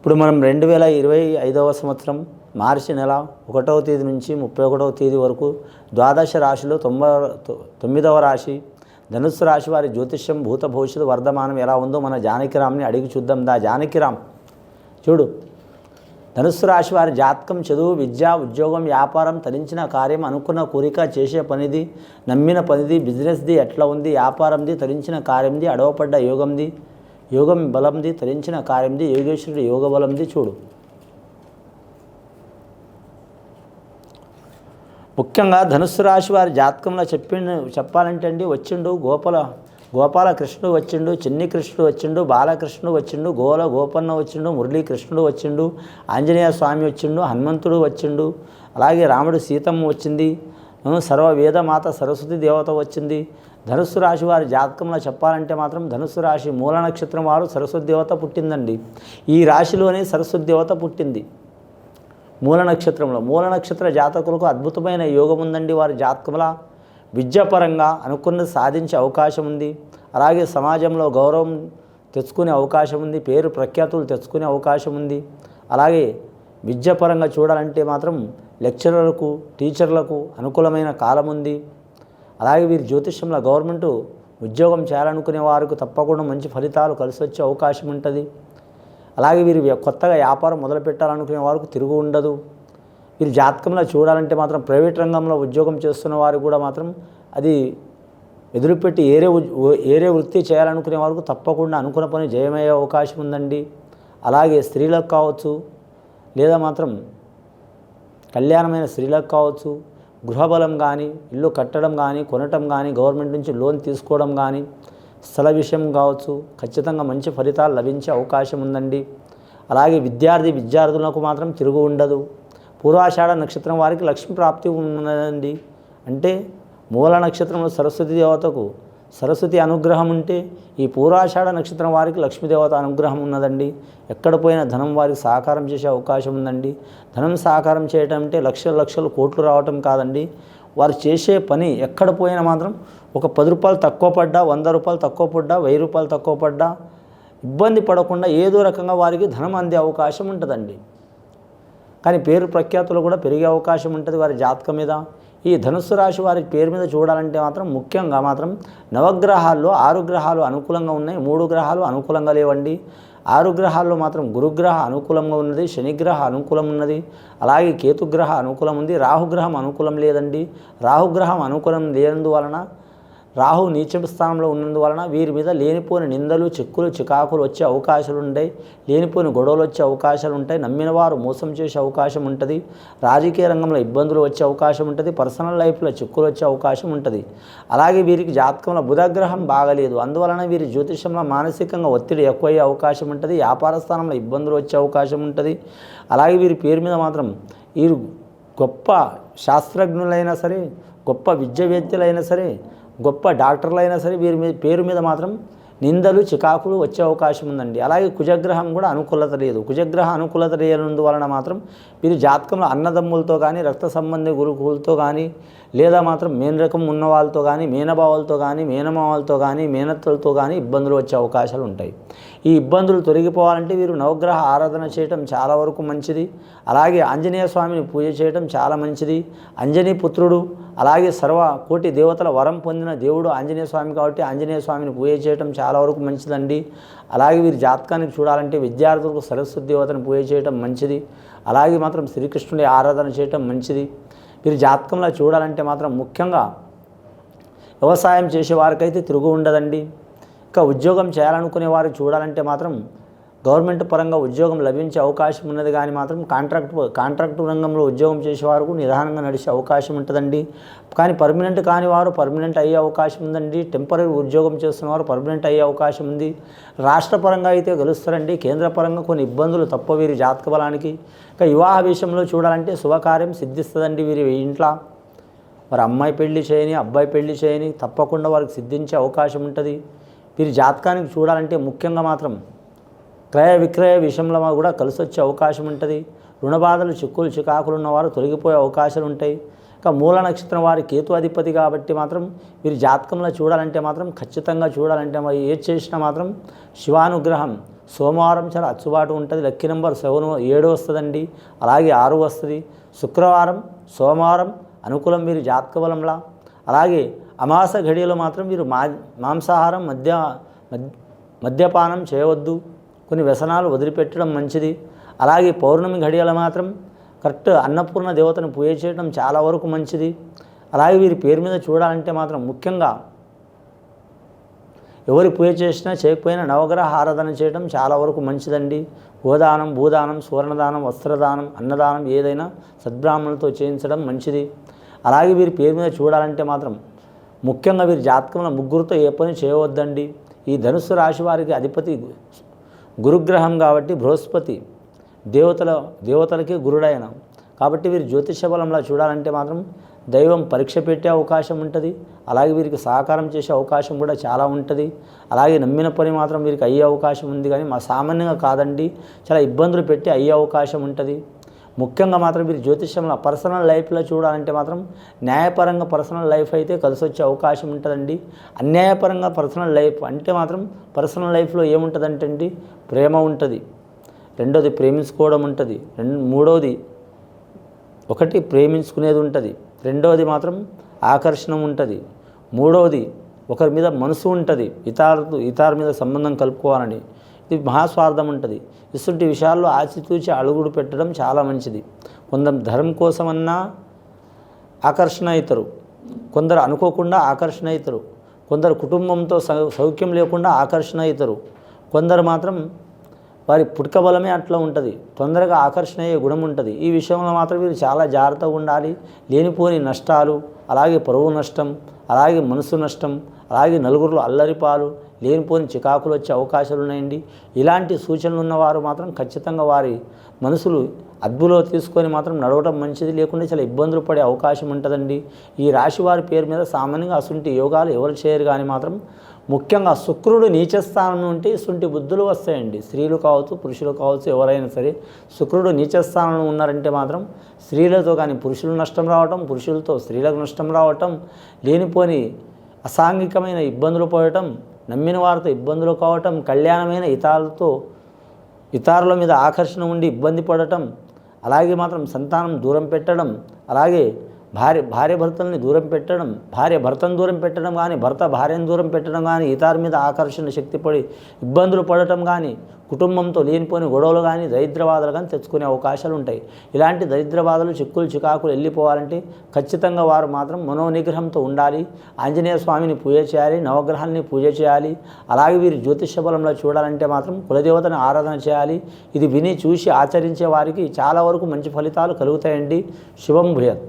ఇప్పుడు మనం 2025వ సంవత్సరం మార్చి నెల 1వ తేదీ నుంచి 31వ తేదీ వరకు ద్వాదశ రాశిలో 9వ రాశి ధనుస్సు రాశి వారి జ్యోతిష్యం భూత భవిష్యత్తు వర్ధమానం ఎలా ఉందో మన జానకిరామ్ని అడిగి చూద్దాం. జానకిరామ్ చూడు, ధనుస్సు రాశి వారి జాతకం చదువు, విద్య, ఉద్యోగం, వ్యాపారం, తరించిన కార్యం, అనుకున్న కోరిక, చేసే పనిది, నమ్మిన పనిది, బిజినెస్ది ఎట్లా ఉంది, వ్యాపారంది, తరించిన కార్యంది, అడవపడ్డ యోగంది, యోగం బలంది, తరించిన కార్యంది, యోగేశ్వరుడు యోగ బలంది. చూడు, ముఖ్యంగా ధనుస్సు రాశి వారి జాతకంలో చెప్పాలంటే అండి, వచ్చిండు గోపాలకృష్ణుడు వచ్చిండు, చిన్ని కృష్ణుడు వచ్చిండు, బాలకృష్ణుడు వచ్చిండు, గోపన్న వచ్చిండు, మురళీకృష్ణుడు వచ్చిండు, ఆంజనేయ స్వామి వచ్చిండు, హనుమంతుడు వచ్చిండు, అలాగే రాముడు సీతమ్మ వచ్చింది, సర్వ వేదమాత సరస్వతి దేవత వచ్చింది. ధనుస్సు రాశి వారి జాతకంలో చెప్పాలంటే మాత్రం ధనుస్సు రాశి మూల నక్షత్రం వారు సరస్వతి దేవత పుట్టిందండి. ఈ రాశిలోనే సరస్వతి దేవత పుట్టింది మూల నక్షత్రంలో. మూల నక్షత్ర జాతకులకు అద్భుతమైన యోగం ఉందండి. వారి జాతకంలో విద్యాపరంగా అనుకున్నది సాధించే అవకాశం ఉంది. అలాగే సమాజంలో గౌరవం తెచ్చుకునే అవకాశం ఉంది, పేరు ప్రఖ్యాతులు తెచ్చుకునే అవకాశం ఉంది. అలాగే విద్యాపరంగా చూడాలంటే మాత్రం లెక్చరర్లకు, టీచర్లకు అనుకూలమైన కాలం ఉంది. అలాగే వీరి జ్యోతిష్యంలో గవర్నమెంట్ ఉద్యోగం చేయాలనుకునే వారికి తప్పకుండా మంచి ఫలితాలు కలిసి వచ్చే అవకాశం ఉంటుంది. అలాగే వీరు కొత్తగా వ్యాపారం మొదలు పెట్టాలనుకునే వారికి తిరుగు ఉండదు. వీరి జాతకంలో చూడాలంటే మాత్రం ప్రైవేట్ రంగంలో ఉద్యోగం చేస్తున్న వారు కూడా మాత్రం అది ఎదురుపెట్టి ఏరే వృత్తి చేయాలనుకునే వారికి తప్పకుండా అనుకున్న పని జయమయ్యే అవకాశం ఉందండి. అలాగే స్త్రీలకు కావచ్చు, లేదా మాత్రం కళ్యాణమైన స్త్రీలకు కావచ్చు, గృహబలం కానీ, ఇల్లు కట్టడం కానీ, కొనటం కానీ, గవర్నమెంట్ నుంచి లోన్ తీసుకోవడం కానీ, స్థల విషయం కావచ్చు, ఖచ్చితంగా మంచి ఫలితాలు లభించే అవకాశం ఉందండి. అలాగే విద్యార్థులకు మాత్రం తిరుగు ఉండదు. పూర్వాషాఢ నక్షత్రం వారికి లక్ష్మీ ప్రాప్తి ఉన్నదండి. అంటే మూల నక్షత్రంలో సరస్వతి దేవతకు సరస్వతి అనుగ్రహం ఉంటే ఈ పూర్వాషాఢ నక్షత్రం వారికి లక్ష్మీదేవత అనుగ్రహం ఉన్నదండి. ఎక్కడ పోయినా ధనం వారికి సహకారం చేసే అవకాశం ఉందండి. ధనం సహకారం చేయటం అంటే లక్షలు కోట్లు రావటం కాదండి. వారు చేసే పని ఎక్కడ పోయినా మాత్రం ఒక 10 రూపాయలు తక్కువ పడ్డా, 100 రూపాయలు తక్కువ పడ్డా, 1000 రూపాయలు తక్కువ పడ్డా ఇబ్బంది పడకుండా ఏదో రకంగా వారికి ధనం అందే అవకాశం ఉంటుందండి. కానీ పేరు ప్రఖ్యాతులు కూడా పెరిగే అవకాశం ఉంటుంది వారి జాతకం మీద. ఈ ధనుస్సు రాశి వారి పేరు మీద చూడాలంటే మాత్రం ముఖ్యంగా మాత్రం నవగ్రహాల్లో 6 గ్రహాలు అనుకూలంగా ఉన్నాయి, 3 గ్రహాలు అనుకూలంగా లేవండి. 6 గ్రహాల్లో మాత్రం గురుగ్రహ అనుకూలంగా ఉన్నది, శనిగ్రహ అనుకూలం ఉన్నది, అలాగే కేతుగ్రహ అనుకూలం ఉంది, రాహుగ్రహం అనుకూలం లేదండి. రాహుగ్రహం అనుకూలం లేనందువలన, రాహు నీచ స్థానంలో ఉన్నందువలన వీరి మీద లేనిపోని నిందలు, చిక్కులు, చికాకులు వచ్చే అవకాశాలు ఉంటాయి. లేనిపోని గొడవలు వచ్చే అవకాశాలు ఉంటాయి. నమ్మిన వారు మోసం చేసే అవకాశం ఉంటుంది. రాజకీయ రంగంలో ఇబ్బందులు వచ్చే అవకాశం ఉంటుంది. పర్సనల్ లైఫ్లో చిక్కులు వచ్చే అవకాశం ఉంటుంది. అలాగే వీరికి జాతకంలో బుధగ్రహం బాగలేదు. అందువలన వీరి జ్యోతిషంలో మానసికంగా ఒత్తిడి ఎక్కువయ్యే అవకాశం ఉంటుంది. వ్యాపార స్థానంలో ఇబ్బందులు వచ్చే అవకాశం ఉంటుంది. అలాగే వీరి పేరు మీద మాత్రం వీరు గొప్ప శాస్త్రజ్ఞులైనా సరే, గొప్ప విద్యావేత్తలైనా సరే, గొప్ప డాక్టర్లైనా సరే వీరి పేరు మీద మాత్రం నిందలు, చికాకులు వచ్చే అవకాశం ఉందండి. అలాగే కుజగ్రహం కూడా అనుకూలత లేదు. కుజగ్రహ అనుకూలత లేనందువలన మాత్రం వీరి జాతకంలో అన్నదమ్ములతో కానీ, రక్త సంబంధి గురుకులతో కానీ, లేదా మాత్రం మేనరకం ఉన్న వాళ్ళతో కానీ, మేనబావులతో కానీ, మేనమావలతో కానీ, మేనత్తలతో కానీ ఇబ్బందులు వచ్చే అవకాశాలు ఉంటాయి. ఈ ఇబ్బందులు తొలగిపోవాలంటే వీరు నవగ్రహ ఆరాధన చేయటం చాలా వరకు మంచిది. అలాగే ఆంజనేయ స్వామిని పూజ చేయటం చాలా మంచిది. అంజనీ పుత్రుడు, అలాగే కోటి దేవతల వరం పొందిన దేవుడు ఆంజనేయ స్వామి కాబట్టి ఆంజనేయ స్వామిని పూజ చేయటం చాలా వరకు మంచిదండి. అలాగే వీరి జాతకానికి చూడాలంటే విద్యార్థులకు సరస్వతి దేవతను పూజ చేయటం మంచిది. అలాగే మాత్రం శ్రీకృష్ణుడి ఆరాధన చేయటం మంచిది. వీరి జాతకంలో చూడాలంటే మాత్రం ముఖ్యంగా వ్యవసాయం చేసే వారికైతే తిరుగు ఉండదండి. ఇంకా ఉద్యోగం చేయాలనుకునే వారు చూడాలంటే మాత్రం గవర్నమెంట్ పరంగా ఉద్యోగం లభించే అవకాశం ఉన్నది. కానీ మాత్రం కాంట్రాక్టు రంగంలో ఉద్యోగం చేసేవారు నిదానంగా నడిచే అవకాశం ఉంటుందండి. కానీ పర్మనెంట్ కాని వారు పర్మనెంట్ అయ్యే అవకాశం ఉందండి. టెంపరీ ఉద్యోగం చేస్తున్నవారు పర్మనెంట్ అయ్యే అవకాశం ఉంది. రాష్ట్ర పరంగా అయితే గెలుస్తారండి. కేంద్ర పరంగా కొన్ని ఇబ్బందులు తప్ప వీరి జాతక బలానికి. ఇంకా వివాహ విషయంలో చూడాలంటే శుభకార్యం సిద్ధిస్తుందండి. వీరి ఇంట్లో వారి అమ్మాయి పెళ్లి చేయని, అబ్బాయి పెళ్లి చేయని తప్పకుండా వారికి సిద్ధించే అవకాశం ఉంటుంది. వీరి జాతకానికి చూడాలంటే ముఖ్యంగా మాత్రం క్రయ విక్రయ విషయంలో కూడా కలిసి వచ్చే అవకాశం ఉంటుంది. రుణ బాధలు, చిక్కులు, చికాకులు ఉన్నవారు తొలగిపోయే అవకాశాలు ఉంటాయి. ఇంకా మూల నక్షత్రం వారి కేతు అధిపతి కాబట్టి మాత్రం వీరి జాతకంలో చూడాలంటే మాత్రం ఖచ్చితంగా చూడాలంటే మరి ఏది చేసినా మాత్రం శివానుగ్రహం, సోమవారం చాలా అచ్చుబాటు ఉంటుంది. లక్కీ నెంబర్ 7 వస్తుందండి, అలాగే 6 వస్తుంది. శుక్రవారం, సోమవారం అనుకూలం మీరు జాతక బలంలా. అలాగే అమాస ఘడియలో మాత్రం మీరు మాంసాహారం మద్యపానం చేయవద్దు, కొన్ని వ్యసనాలు వదిలిపెట్టడం మంచిది. అలాగే పౌర్ణమి ఘడియలో మాత్రం కరెక్ట్ అన్నపూర్ణ దేవతను పూజ చేయడం చాలా వరకు మంచిది. అలాగే వీరి పేరు మీద చూడాలంటే మాత్రం ముఖ్యంగా ఎవరి పూజ చేసినా చేయకపోయినా నవగ్రహ ఆరాధన చేయడం చాలా వరకు మంచిదండి. గోదానం, భూదానం, సువర్ణదానం, వస్త్రదానం, అన్నదానం ఏదైనా సద్బ్రాహ్మణులతో చేయించడం మంచిది. అలాగే వీరి పేరు మీద చూడాలంటే మాత్రం ముఖ్యంగా వీరి జాతకంలో ముగ్గురితో ఏ పని చేయవద్దండి. ఈ ధనుస్సు రాశి వారికి అధిపతి గురుగ్రహం కాబట్టి బృహస్పతి దేవతలకి గురుడైన కాబట్టి వీరి జ్యోతిష బలంలా చూడాలంటే మాత్రం దైవం పరీక్ష పెట్టే అవకాశం ఉంటుంది. అలాగే వీరికి సహకారం చేసే అవకాశం కూడా చాలా ఉంటుంది. అలాగే నమ్మిన పని మాత్రం వీరికి అయ్యే అవకాశం ఉంది, కానీ సామాన్యంగా కాదండి, చాలా ఇబ్బందులు పెట్టి అయ్యే అవకాశం ఉంటుంది. ముఖ్యంగా మాత్రం వీరి జ్యోతిష్యంలో పర్సనల్ లైఫ్లో చూడాలంటే మాత్రం న్యాయపరంగా పర్సనల్ లైఫ్ అయితే కలిసి వచ్చే అవకాశం ఉంటుందండి. అన్యాయపరంగా పర్సనల్ లైఫ్ అంటే మాత్రం పర్సనల్ లైఫ్లో ఏముంటుందంటే అండి, ప్రేమ ఉంటుంది, రెండోది ప్రేమించుకోవడం ఉంటుంది, మూడోది ఒకటి ప్రేమించుకునేది ఉంటుంది, రెండవది మాత్రం ఆకర్షణ ఉంటుంది, మూడవది ఒకరి మీద మనసు ఉంటుంది, ఇతరుల మీద సంబంధం కలుపుకోవాలని, ఇది మహాస్వార్థం ఉంటుంది. ఇటువంటి విషయాల్లో ఆచితూచి అడుగుడు పెట్టడం చాలా మంచిది. కొందరు ధర్మం కోసమన్నా ఆకర్షణ అవుతారు, కొందరు అనుకోకుండా ఆకర్షణ అవుతారు, కొందరు కుటుంబంతో సౌఖ్యం లేకుండా ఆకర్షణ అవుతారు, కొందరు మాత్రం వారి పుట్టుక బలమే అట్లా ఉంటుంది, తొందరగా ఆకర్షణ అయ్యే గుణం ఉంటుంది. ఈ విషయంలో మాత్రం వీరు చాలా జాగ్రత్తగా ఉండాలి. లేనిపోని నష్టాలు, అలాగే పరువు నష్టం, అలాగే మనసు నష్టం, అలాగే నలుగురిలో అల్లరిపాలు, లేనిపోని చికాకులు వచ్చే అవకాశాలు ఉన్నాయండి. ఇలాంటి సూచనలు ఉన్నవారు మాత్రం ఖచ్చితంగా వారి మనసులు అదుపులో తీసుకొని మాత్రం నడవడం మంచిది, లేకుంటే చాలా ఇబ్బందులు పడే అవకాశం ఉంటుందండి. ఈ రాశి వారి పేరు మీద సామాన్యంగా అసుంటి యోగాలు ఎవరు చేయరు, కానీ మాత్రం ముఖ్యంగా శుక్రుడు నీచస్థానం ఉంటే ఇసుంటి బుద్ధులు వస్తాయండి. స్త్రీలు కావచ్చు, పురుషులు కావచ్చు, ఎవరైనా సరే శుక్రుడు నీచస్థానంలో ఉన్నారంటే మాత్రం స్త్రీలతో కానీ పురుషులు నష్టం రావటం, పురుషులతో స్త్రీలకు నష్టం రావటం, లేనిపోని అసాంఘికమైన ఇబ్బందులు పడటం, నమ్మిన వారితో ఇబ్బందులు కావటం, కళ్యాణమైన ఇతరుల మీద ఆకర్షణ ఉండి ఇబ్బంది పడటం, అలాగే మాత్రం సంతానం దూరం పెట్టడం, అలాగే భార్య భర్తల్ని దూరం పెట్టడం, భార్య భర్తను దూరం పెట్టడం కానీ, భర్త భార్యను దూరం పెట్టడం కానీ, ఇతర మీద ఆకర్షణ శక్తి పడి ఇబ్బందులు పడటం కానీ, కుటుంబంతో లేనిపోని గొడవలు కానీ, దరిద్రబాధలు కానీ తెచ్చుకునే అవకాశాలు ఉంటాయి. ఇలాంటి దరిద్రబాధలు, చిక్కులు చికాకులు వెళ్ళిపోవాలంటే ఖచ్చితంగా వారు మాత్రం మనోనిగ్రహంతో ఉండాలి. ఆంజనేయ స్వామిని పూజ చేయాలి, నవగ్రహాలని పూజ చేయాలి. అలాగే వీరి జ్యోతిష బలంలో చూడాలంటే మాత్రం కులదేవతను ఆరాధన చేయాలి. ఇది విని చూసి ఆచరించే వారికి చాలా వరకు మంచి ఫలితాలు కలుగుతాయండి. శుభం భూయాత్.